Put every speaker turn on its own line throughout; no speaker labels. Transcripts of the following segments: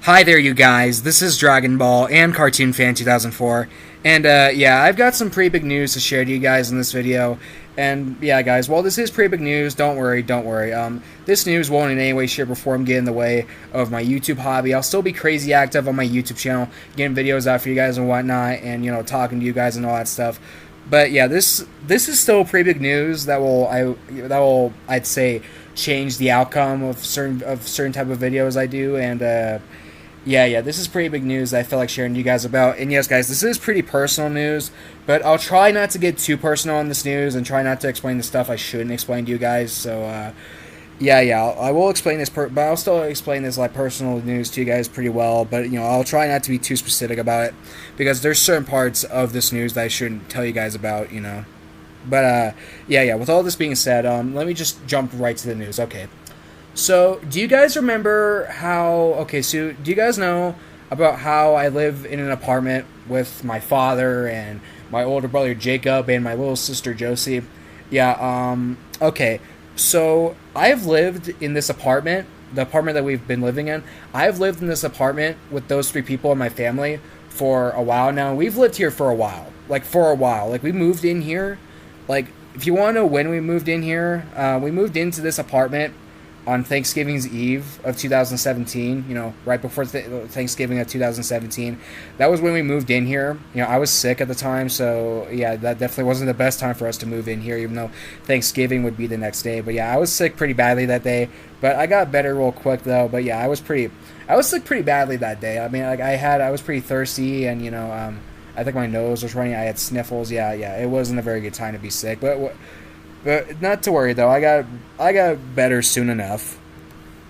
Hi there, you guys. This is Dragon Ball and Cartoon Fan 2004, and yeah, I've got some pretty big news to share to you guys in this video. And yeah, guys, while this is pretty big news, don't worry, don't worry. This news won't in any way, shape, or form get in the way of my YouTube hobby. I'll still be crazy active on my YouTube channel, getting videos out for you guys and whatnot, and talking to you guys and all that stuff. But yeah, this is still pretty big news that will I'd say change the outcome of certain type of videos I do. And yeah, this is pretty big news that I feel like sharing to you guys about. And yes, guys, this is pretty personal news, but I'll try not to get too personal on this news and try not to explain the stuff I shouldn't explain to you guys. So, yeah, I will explain this, but I'll still explain this like personal news to you guys pretty well. But I'll try not to be too specific about it because there's certain parts of this news that I shouldn't tell you guys about. But yeah. With all this being said, let me just jump right to the news. Okay. So, do you guys remember how... Okay, so do you guys know about how I live in an apartment with my father and my older brother Jacob and my little sister Josie? Yeah, okay. So, I've lived in this apartment, the apartment that we've been living in. I've lived in this apartment with those three people in my family for a while now. We've lived here for a while. Like, we moved in here. Like, if you want to know when we moved in here, we moved into this apartment on Thanksgiving's Eve of 2017, right before Thanksgiving of 2017. That was when we moved in here. I was sick at the time, so yeah, that definitely wasn't the best time for us to move in here, even though Thanksgiving would be the next day. But yeah, I was sick pretty badly that day, but I got better real quick though. But yeah, I was sick pretty badly that day. I mean, like I was pretty thirsty, and I think my nose was running. I had sniffles. Yeah, it wasn't a very good time to be sick, but not to worry though. I got better soon enough.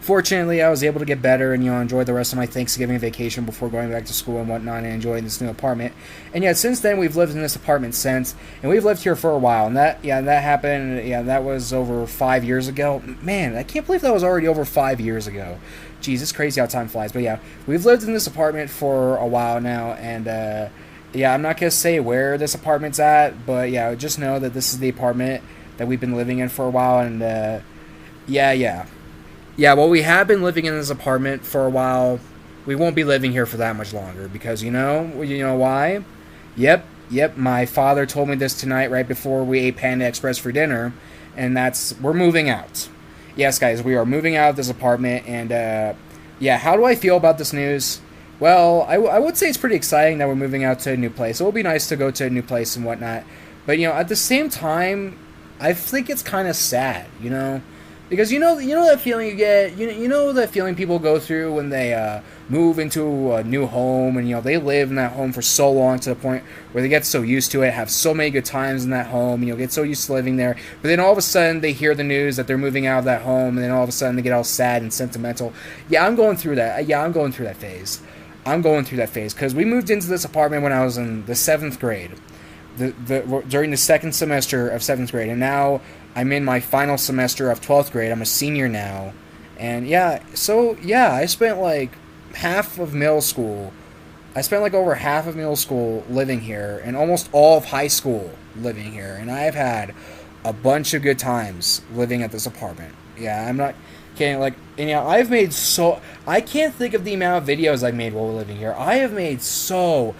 Fortunately, I was able to get better and enjoy the rest of my Thanksgiving vacation before going back to school and whatnot and enjoying this new apartment. And yeah, since then we've lived in this apartment since, and we've lived here for a while. And that happened. Yeah, that was over 5 years ago. Man, I can't believe that was already over 5 years ago. Jeez, it's crazy how time flies. But yeah, we've lived in this apartment for a while now, and yeah, I'm not gonna say where this apartment's at, but yeah, just know that this is the apartment that we've been living in for a while. And yeah, well, we have been living in this apartment for a while. We won't be living here for that much longer because you know why? Yep, my father told me this tonight right before we ate Panda Express for dinner, and we're moving out. Yes, guys, we are moving out of this apartment. And yeah, how do I feel about this news? Well, I would say it's pretty exciting that we're moving out to a new place. It will be nice to go to a new place and whatnot, but at the same time, I think it's kind of sad, because you know that feeling you get, you know that feeling people go through when they move into a new home, and they live in that home for so long to the point where they get so used to it, have so many good times in that home, get so used to living there, but then all of a sudden they hear the news that they're moving out of that home, and then all of a sudden they get all sad and sentimental. Yeah, I'm going through that. Yeah, I'm going through that phase. Because we moved into this apartment when I was in the 7th grade. During the second semester of 7th grade, and now I'm in my final semester of 12th grade. I'm a senior now, and I spent like half of middle school. I spent like over half of middle school living here, and almost all of high school living here, and I've had a bunch of good times living at this apartment. Yeah, I'm not kidding. Like, and I've made I can't think of the amount of videos I've made while living here. I have made so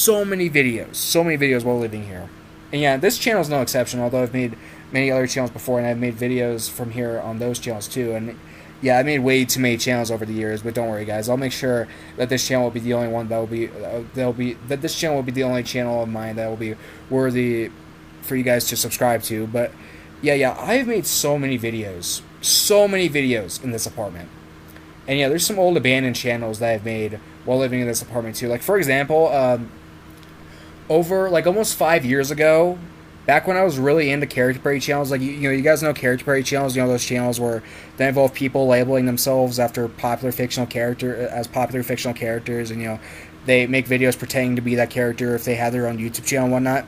many videos while living here. And yeah, this channel is no exception, although I've made many other channels before, and I've made videos from here on those channels too. And yeah, I made way too many channels over the years, but don't worry, guys. I'll make sure that this channel will be the only one this channel will be the only channel of mine that will be worthy for you guys to subscribe to. But yeah, I've made so many videos in this apartment. And yeah, there's some old abandoned channels that I've made while living in this apartment too. Like, for example, over like almost 5 years ago, back when I was really into character parody channels, like you guys know character parody channels, those channels where they involve people labeling themselves after popular fictional characters, and they make videos pretending to be that character if they have their own YouTube channel and whatnot.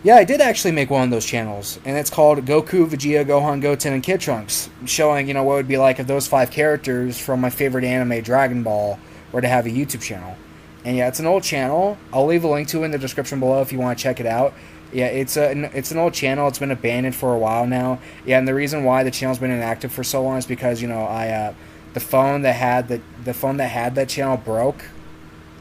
Yeah, I did actually make one of those channels, and it's called Goku, Vegeta, Gohan, Goten, and Kid Trunks, showing, what it would be like if those 5 characters from my favorite anime, Dragon Ball, were to have a YouTube channel. And yeah, it's an old channel. I'll leave a link to it in the description below if you want to check it out. Yeah, it's an old channel. It's been abandoned for a while now. Yeah, and the reason why the channel's been inactive for so long is because, the phone that had that channel broke,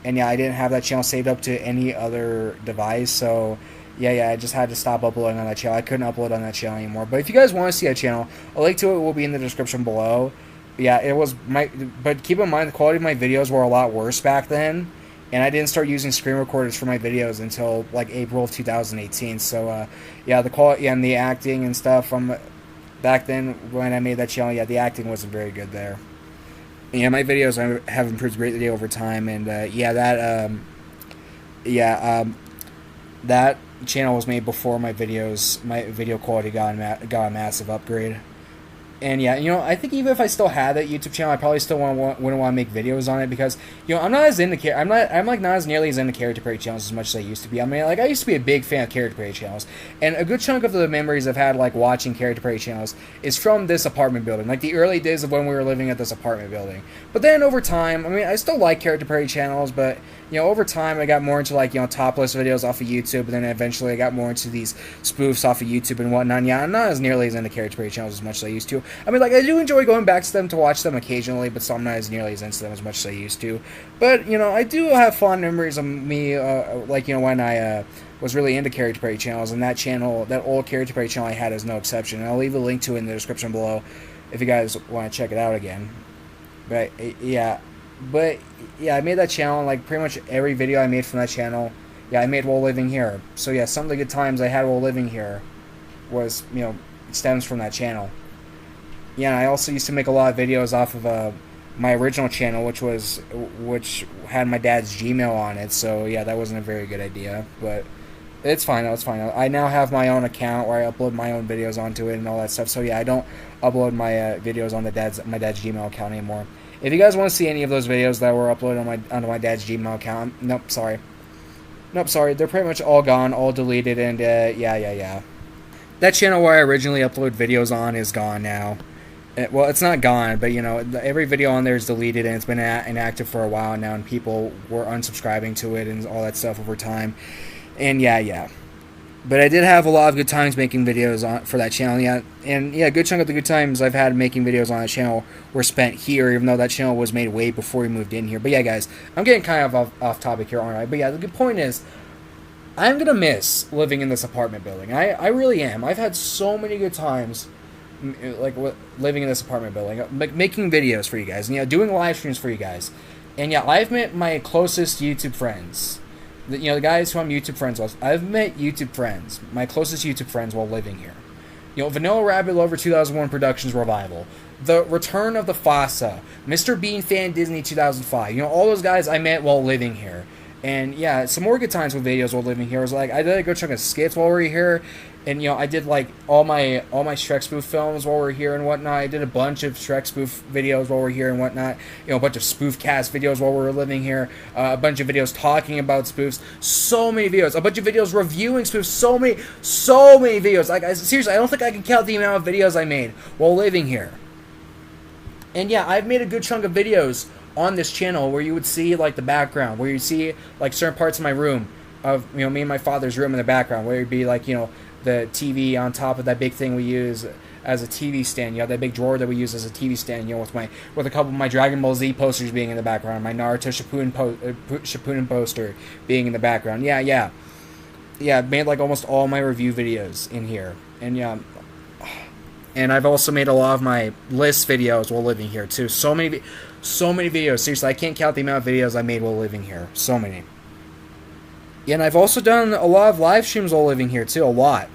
and yeah, I didn't have that channel saved up to any other device, so yeah, I just had to stop uploading on that channel. I couldn't upload on that channel anymore. But if you guys want to see that channel, a link to it will be in the description below. Yeah, it was but keep in mind the quality of my videos were a lot worse back then, and I didn't start using screen recorders for my videos until like April of 2018. So yeah, the quality and the acting and stuff from back then when I made that channel, yeah, the acting wasn't very good there. Yeah, my videos have improved greatly over time, and that channel was made before my video quality got a massive upgrade. And yeah, you know, I think even if I still had that YouTube channel, I probably still wouldn't want to make videos on it, because, you know, I'm not as nearly as into character parody channels as much as I used to be. I mean, like, I used to be a big fan of character parody channels, and a good chunk of the memories I've had, like, watching character parody channels is from this apartment building, like the early days of when we were living at this apartment building. But then over time, I mean, I still like character parody channels, but, you know, over time I got more into, like, you know, topless videos off of YouTube, and then eventually I got more into these spoofs off of YouTube and whatnot. And yeah, I'm not as nearly as into character parody channels as much as I used to. I mean, like, I do enjoy going back to them to watch them occasionally, but still I'm not as nearly as into them as much as I used to. But, you know, I do have fond memories of me, like, you know, when I was really into character parody channels, and that channel, that old character parody channel I had, is no exception. And I'll leave a link to it in the description below if you guys want to check it out again. But, yeah, I made that channel, and, like, pretty much every video I made from that channel, yeah, I made while living here. So, yeah, some of the good times I had while living here was, you know, stems from that channel. Yeah, I also used to make a lot of videos off of my original channel, which had my dad's Gmail on it. So yeah, that wasn't a very good idea, but it's fine. It's fine. I now have my own account where I upload my own videos onto it and all that stuff. So yeah, I don't upload my videos on my dad's Gmail account anymore. If you guys want to see any of those videos that were uploaded onto my dad's Gmail account, nope, sorry, they're pretty much all gone, all deleted, and yeah. That channel where I originally uploaded videos on is gone now. Well, it's not gone, but, you know, every video on there is deleted, and it's been inactive for a while now, and people were unsubscribing to it and all that stuff over time. And yeah. But I did have a lot of good times making videos for that channel, yeah. And yeah, a good chunk of the good times I've had making videos on that channel were spent here, even though that channel was made way before we moved in here. But yeah, guys, I'm getting kind of off topic here, aren't I? But yeah, the good point is, I'm going to miss living in this apartment building. I really am. I've had so many good times, like, living in this apartment building, making videos for you guys, and, you know, doing live streams for you guys. And yeah, I've met my closest YouTube friends, you know, the guys who I'm YouTube friends with. I've met my closest YouTube friends while living here. You know, Vanilla Rabbit Lover 2001 Productions Revival, The Return of the Fossa, Mr. Bean Fan Disney 2005. You know, all those guys I met while living here. And yeah, some more good times with videos while living here was, like, I did a good chunk of skits while we were here, and, you know, I did, like, all my Shrek spoof films while we were here and whatnot. I did a bunch of Shrek spoof videos while we were here and whatnot. You know, a bunch of spoof cast videos while we were living here. A bunch of videos talking about spoofs. So many videos. A bunch of videos reviewing spoofs. So many videos. Like, seriously, I don't think I can count the amount of videos I made while living here. And yeah, I've made a good chunk of videos on this channel where you would see, like, the background, where you see, like, certain parts of my room, of, you know, me and my father's room in the background, where it'd be, like, you know, the TV on top of that big thing we use as a TV stand. You know, that big drawer that we use as a TV stand, you know, with a couple of my Dragon Ball Z posters being in the background, my Naruto Shippuden poster being in the background. Yeah, I've made, like, almost all my review videos in here. And yeah, and I've also made a lot of my list videos while living here too. So many videos. Seriously, I can't count the amount of videos I made while living here. So many. Yeah, and I've also done a lot of live streams while living here too. A lot.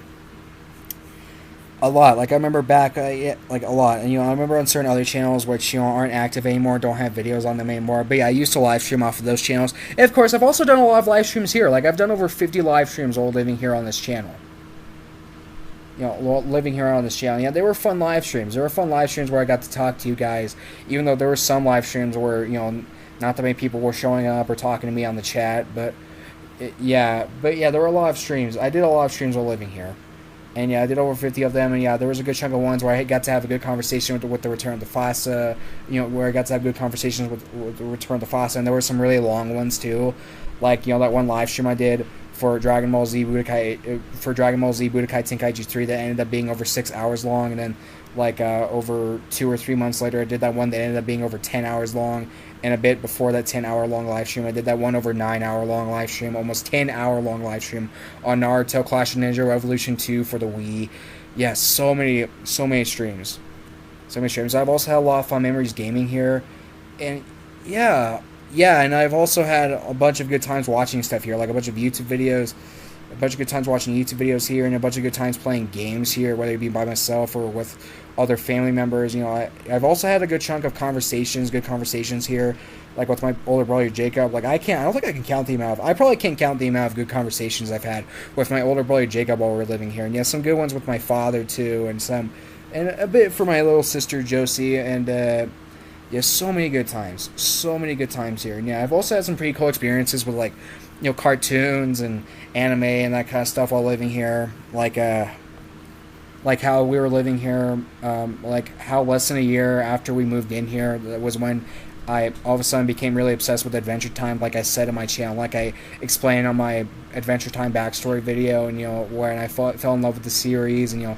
Like, I remember back, like, a lot. And, you know, I remember on certain other channels which, you know, aren't active anymore, don't have videos on them anymore. But yeah, I used to live stream off of those channels. And of course, I've also done a lot of live streams here. Like, I've done over 50 live streams while living here on this channel. You know, living here on this channel. Yeah, they were fun live streams. There were fun live streams where I got to talk to you guys, even though there were some live streams where, you know, not that many people were showing up or talking to me on the chat, but yeah, there were a lot of streams. I did a lot of streams while living here. And yeah, I did over 50 of them, and yeah, there was a good chunk of ones where I got to have a good conversation with the Return of the Fossa, you know, where I got to have good conversations with the Return of the Fossa, and there were some really long ones too, like, you know, that one live stream I did for Dragon Ball Z Budokai Tenkaichi 3 that ended up being over 6 hours long, and then like over 2 or 3 months later, I did that one that ended up being over 10 hours long. And a bit before that 10-hour long live stream, I did that one over 9-hour long live stream, almost 10-hour long live stream on Naruto Clash of Ninja Revolution 2 for the Wii. Yeah, so many streams. So many streams. I've also had a lot of fun memories gaming here. And yeah, and I've also had a bunch of good times watching stuff here, like a bunch of YouTube videos, a bunch of good times watching YouTube videos here, and a bunch of good times playing games here, whether it be by myself or with other family members. You know, I've also had a good chunk of good conversations here, like with my older brother Jacob. Like I don't think I can count the amount I probably can't count the amount of good conversations I've had with my older brother Jacob while we're living here. And yeah, some good ones with my father too, and a bit for my little sister Josie, and yeah, so many good times here. And yeah, I've also had some pretty cool experiences with, like, you know, cartoons and anime and that kind of stuff while living here. Like how we were living here, like how less than a year after we moved in here, that was when I all of a sudden became really obsessed with Adventure Time, like I said in my channel, like I explained on my Adventure Time backstory video, and, you know, when I fell in love with the series, and, you know,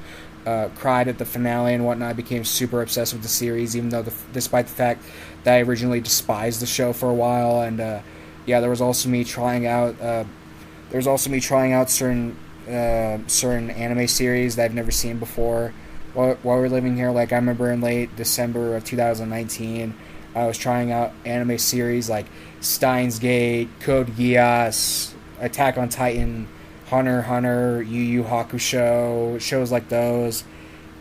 cried at the finale and whatnot. I became super obsessed with the series, even though despite the fact that I originally despised the show for a while. And yeah, there was also me trying out certain anime series that I've never seen before while we were living here. Like I remember in late December of 2019, I was trying out anime series like Steins Gate, Code Geass, Attack on Titan, Hunter x Hunter, Yu Yu Hakusho, shows like those.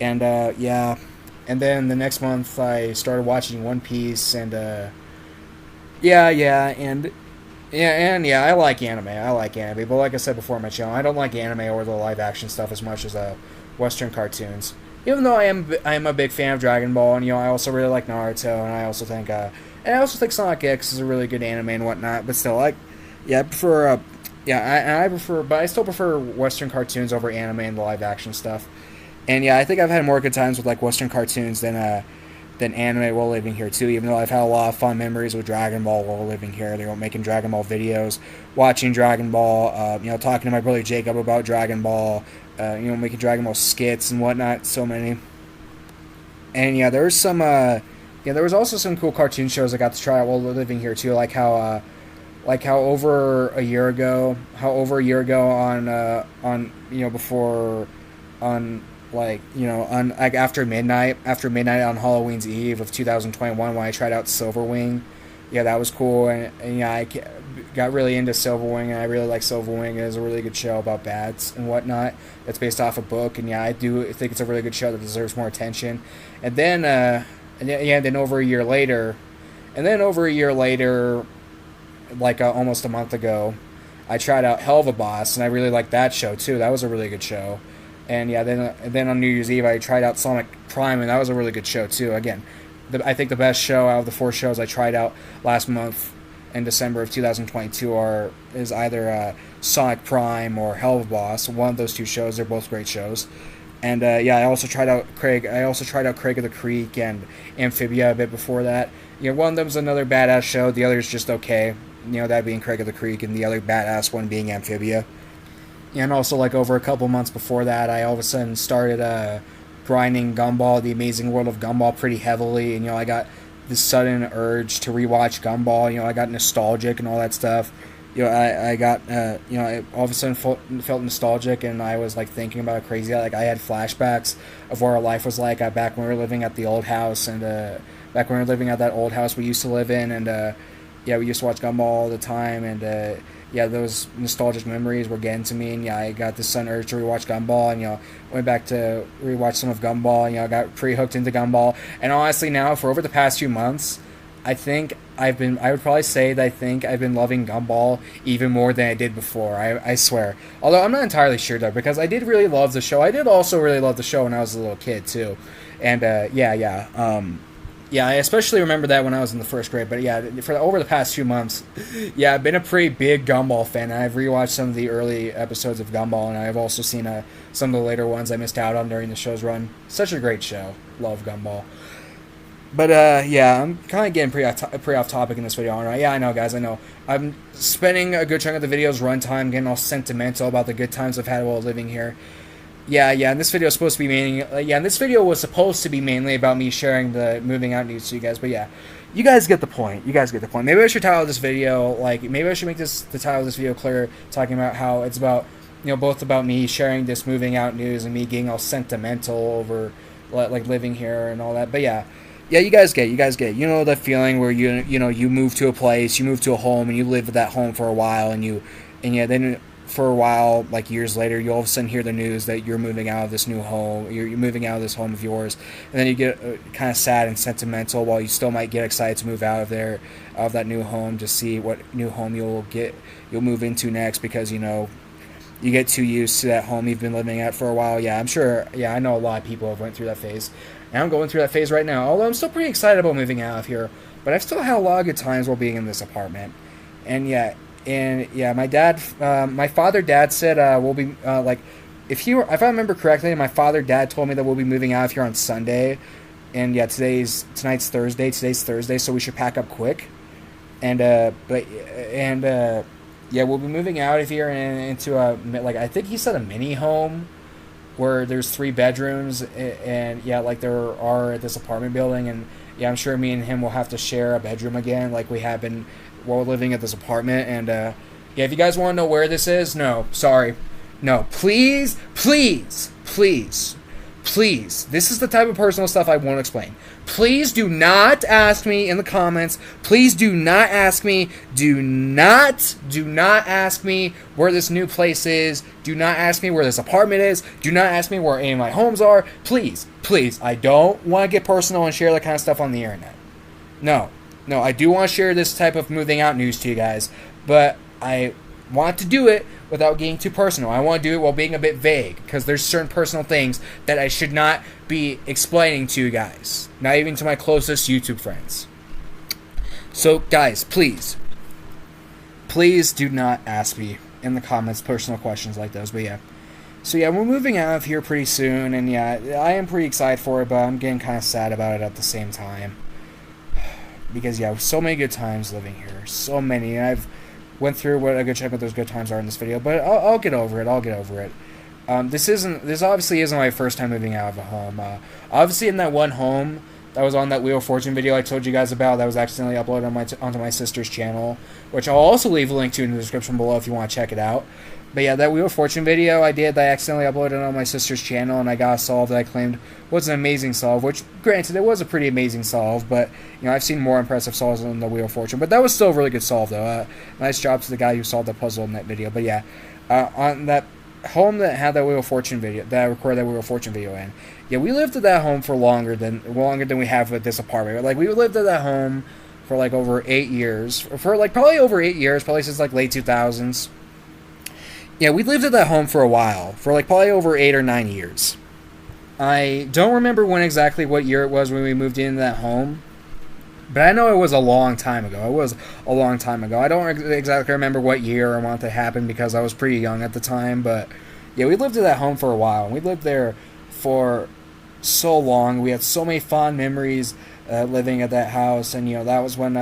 And yeah, and then the next month I started watching One Piece, and yeah, I like anime, but like I said before on my channel, I don't like anime or the live action stuff as much as Western cartoons. Even though I am a big fan of Dragon Ball, and, you know, I also really like Naruto, and I also think Sonic X is a really good anime and whatnot. But still, I prefer but I still prefer Western cartoons over anime and the live action stuff. And yeah, I think I've had more good times with, like, Western cartoons than anime while living here too. Even though I've had a lot of fun memories with Dragon Ball while living here, you know, making Dragon Ball videos, watching Dragon Ball, you know, talking to my brother Jacob about Dragon Ball, you know, making Dragon Ball skits and whatnot. So many. And yeah, there was also some cool cartoon shows I got to try out while living here too, like how over a year ago on you know, before on like, you know, on like after midnight on Halloween's Eve of 2021, when I tried out Silverwing. Yeah, that was cool. And yeah, I got really into Silverwing, and I really like Silverwing. It is a really good show about bats and whatnot. It's based off a book, and yeah, I do think it's a really good show that deserves more attention. And then then over a year later, like almost a month ago, I tried out Hell of a Boss, and I really liked that show too. That was a really good show. And yeah, then on New Year's Eve, I tried out Sonic Prime, and that was a really good show too. Again, I think the best show out of the 4 shows I tried out last month in December of 2022 is either Sonic Prime or Hell of a Boss. One of those 2 shows. They're both great shows. And yeah, I also tried out Craig of the Creek and Amphibia a bit before that. You know, one of them's another badass show. The other's just okay. You know, that being Craig of the Creek, and the other badass one being Amphibia. And also, like, over a couple months before that, I all of a sudden started grinding Gumball, The Amazing World of Gumball, pretty heavily. And, you know, I got this sudden urge to rewatch Gumball. You know, I got nostalgic and all that stuff. You know, I got, you know, I all of a sudden felt nostalgic, and I was, like, thinking about it crazy. Like, I had flashbacks of what our life was like back when we were living at the old house, and back when we were living at that old house we used to live in. And, yeah, we used to watch Gumball all the time, and, yeah, those nostalgic memories were getting to me, and yeah, I got this sudden urge to rewatch Gumball, and, you know, went back to rewatch some of Gumball, and, you know, got pretty hooked into Gumball. And honestly, now, for over the past few months, I would probably say that I think I've been loving Gumball even more than I did before. I swear. Although I'm not entirely sure though, because I did really love the show. I did also really love the show when I was a little kid too, and yeah, I especially remember that when I was in the 1st grade. But yeah, over the past few months, yeah, I've been a pretty big Gumball fan. I've rewatched some of the early episodes of Gumball, and I've also seen some of the later ones I missed out on during the show's run. Such a great show. Love Gumball. But yeah, I'm kind of getting pretty off topic in this video. All right, yeah, I know, guys, I know. I'm spending a good chunk of the video's runtime getting all sentimental about the good times I've had while living here. Yeah, and this video is supposed to be mainly, and this video was supposed to be mainly about me sharing the moving out news to you guys, but yeah, you guys get the point. You guys get the point. Maybe I should title this video, like, maybe I should make the title of this video clear, talking about how it's about, both about me sharing this moving out news and me getting all sentimental over, like, living here and all that, but yeah. Yeah, you guys get it. You know the feeling where you move to a place, you move to a home, and you live at that home for a while, and yeah, then for a while, like years later, you all of a sudden hear the news that you're moving out of this new home, you're moving out of this home of yours, and then you get kind of sad and sentimental while you still might get excited to move out of that new home to see what new home you'll move into next, because you get too used to that home you've been living at for a while. Yeah, I'm sure. Yeah, I know a lot of people have went through that phase. And I'm going through that phase right now. Although I'm still pretty excited about moving out of here, but I've still had a lot of good times while being in this apartment. And yeah, my father, dad said we'll be like, if I remember correctly, my father, dad told me that we'll be moving out of here on Sunday. And yeah, tonight's Thursday. Today's Thursday, so we should pack up quick. And yeah, we'll be moving out of here into I think he said a mini home, where there's 3 bedrooms, and yeah, like there are at this apartment building, and yeah, I'm sure me and him will have to share a bedroom again, like we have been while living at this apartment. And yeah, if you guys want to know where this is, no, sorry, no, please, this is the type of personal stuff I won't explain. Please do not ask me in the comments. Please do not ask me. Do not ask me where this new place is. Do not ask me where this apartment is. Do not ask me where any of my homes are. Please. I don't want to get personal and share that kind of stuff on the internet. No, I do want to share this type of moving out news to you guys, but I want to do it without getting too personal. I want to do it while being a bit vague, because there's certain personal things that I should not be explaining to you guys, not even to my closest YouTube friends. So guys, please do not ask me in the comments personal questions like those. But yeah, so yeah, we're moving out of here pretty soon, and yeah, I am pretty excited for it, but I'm getting kind of sad about it at the same time, because yeah, so many good times living here, so many, and I've went through what a good chunk of those good times are in this video, but I'll get over it. This obviously isn't my first time moving out of a home. Obviously, in that one home that was on that Wheel of Fortune video I told you guys about, that was accidentally uploaded onto my sister's channel, which I'll also leave a link to in the description below if you want to check it out. But yeah, that Wheel of Fortune video I accidentally uploaded on my sister's channel, and I got a solve that I claimed was an amazing solve, which, granted, it was a pretty amazing solve, but, I've seen more impressive solves than the Wheel of Fortune. But that was still a really good solve, though. Nice job to the guy who solved the puzzle in that video. But yeah, on that home that had that Wheel of Fortune video, that I recorded that Wheel of Fortune video in, yeah, we lived at that home for longer than we have at this apartment. Like, we lived at that home for, like, over 8 years. Probably over 8 years, probably since, like, late 2000s. Yeah, we lived at that home for a while, for like probably over 8 or 9 years. I don't remember what year it was when we moved into that home, but I know it was a long time ago. I don't exactly remember what year or month it happened, because I was pretty young at the time, but yeah, we lived at that home for a while, and we lived there for so long. We had so many fond memories living at that house, and that was when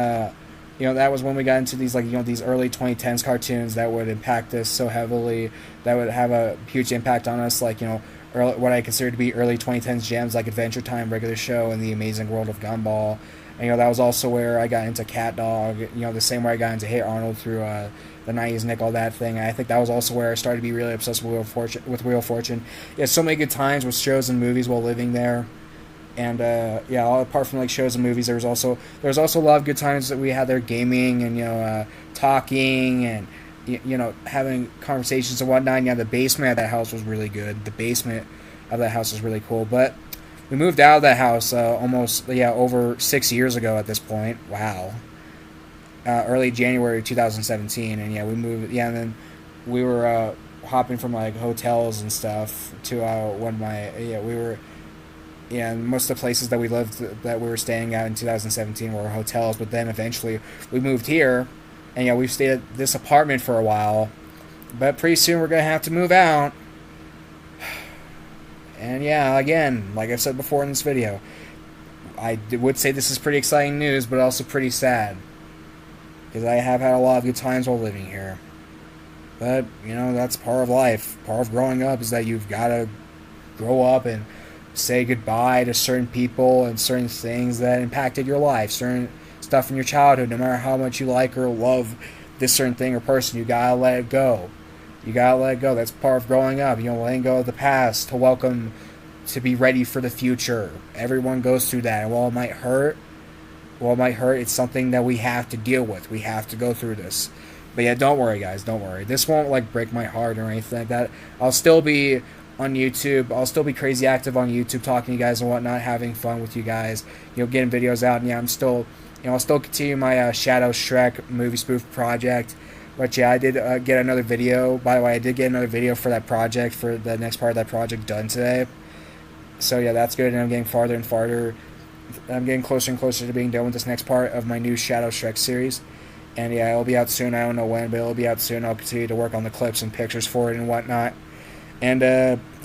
we got into these these early 2010s cartoons that would impact us so heavily, that would have a huge impact on us, what I consider to be early 2010s gems like Adventure Time, Regular Show, and The Amazing World of Gumball. And that was also where I got into Cat Dog, the same way I got into Hey Arnold through the 90s Nick, all that thing. And I think that was also where I started to be really obsessed with Wheel of Fortune. Yeah, so many good times with shows and movies while living there. And yeah, apart from shows and movies, there was also a lot of good times that we had there, gaming and talking and having conversations and whatnot. And, yeah, the basement of that house was really good. The basement of that house was really cool. But we moved out of that house over 6 years ago at this point. Wow. Early January 2017, and yeah, we moved. Yeah, and then we were hopping from hotels and stuff to and most of the places that we were staying at in 2017 were hotels, but then eventually we moved here, and yeah, we've stayed at this apartment for a while, but pretty soon we're going to have to move out. And yeah, again, like I've said before in this video, I would say this is pretty exciting news, but also pretty sad, because I have had a lot of good times while living here. But, that's part of life. Part of growing up is that you've got to grow up and say goodbye to certain people and certain things that impacted your life, certain stuff in your childhood. No matter how much you like or love this certain thing or person, you gotta let it go. You gotta let it go. That's part of growing up. Letting go of the past to be ready for the future. Everyone goes through that, and while it might hurt, it's something that we have to deal with. We have to go through this. But yeah, don't worry, guys. Don't worry. This won't like break my heart or anything like that. I'll still be on YouTube. I'll still be crazy active on YouTube, talking to you guys and whatnot, having fun with you guys. Getting videos out. And yeah, I'll still continue my Shadow Shrek movie spoof project. But yeah, I did get another video. By the way, I did get another video for that project, for the next part of that project, done today. So yeah, that's good. And I'm getting farther and farther. I'm getting closer and closer to being done with this next part of my new Shadow Shrek series. And yeah, it'll be out soon. I don't know when, but it'll be out soon. I'll continue to work on the clips and pictures for it and whatnot. And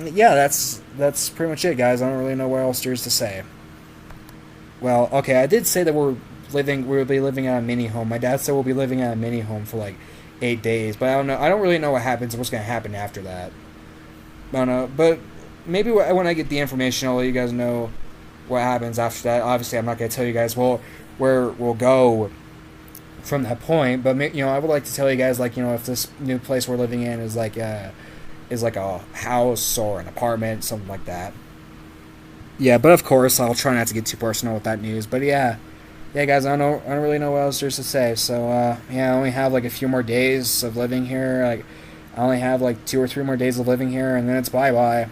yeah, that's pretty much it, guys. I don't really know what else there is to say. Well, okay, I did say that we'll be living at a mini home. My dad said we'll be living at a mini home for like 8 days, but I don't know. I don't really know what happens. What's gonna happen after that? I don't know. But maybe when I get the information, I'll let you guys know what happens after that. Obviously, I'm not gonna tell you guys where we'll go from that point, but I would like to tell you guys, like, if this new place we're living in is like a house or an apartment, something like that. Yeah, but of course I'll try not to get too personal with that news. But yeah, guys, I don't really know what else there's to say. So yeah, I only have like a few more days of living here. Like, I only have like 2 or 3 more days of living here, and then it's bye.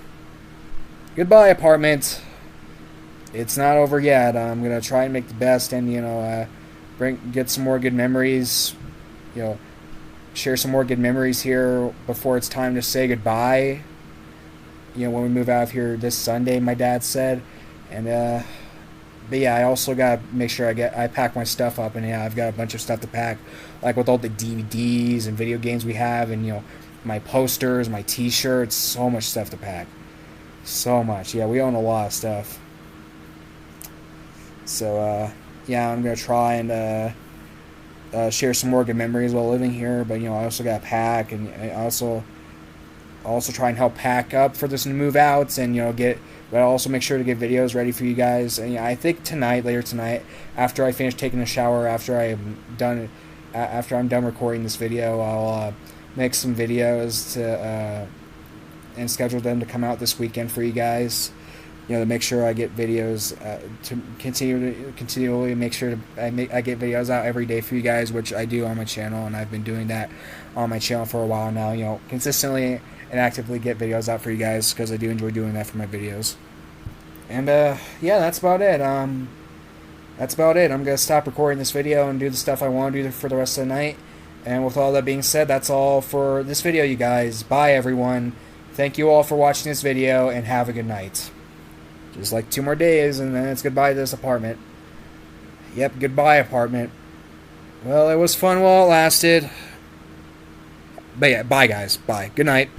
Goodbye, apartment. It's not over yet. I'm gonna try and make the best, and get some more good memories, share some more good memories here before it's time to say goodbye. When we move out of here this Sunday, my dad said. And but yeah, I also gotta make sure I pack my stuff up, and yeah, I've got a bunch of stuff to pack, like with all the DVDs and video games we have, and my posters, my T-shirts, so much stuff to pack, so much. Yeah, we own a lot of stuff. So yeah, I'm gonna try and share some more good memories while living here. But I also gotta pack, and I also try and help pack up for this move out, and but I'll also make sure to get videos ready for you guys. And I think later tonight, after I finish taking a shower, after I'm done recording this video, I'll make some videos and schedule them to come out this weekend for you guys. To make sure I get videos, to continually make sure I get videos out every day for you guys, which I do on my channel, and I've been doing that on my channel for a while now. Consistently and actively get videos out for you guys, because I do enjoy doing that for my videos. And yeah, that's about it. I'm gonna stop recording this video and do the stuff I want to do for the rest of the night. And with all that being said, that's all for this video, you guys. Bye, everyone. Thank you all for watching this video, and have a good night. Just like 2 more days, and then it's goodbye to this apartment. Yep, goodbye, apartment. Well, it was fun while it lasted. But yeah, bye, guys. Bye. Good night.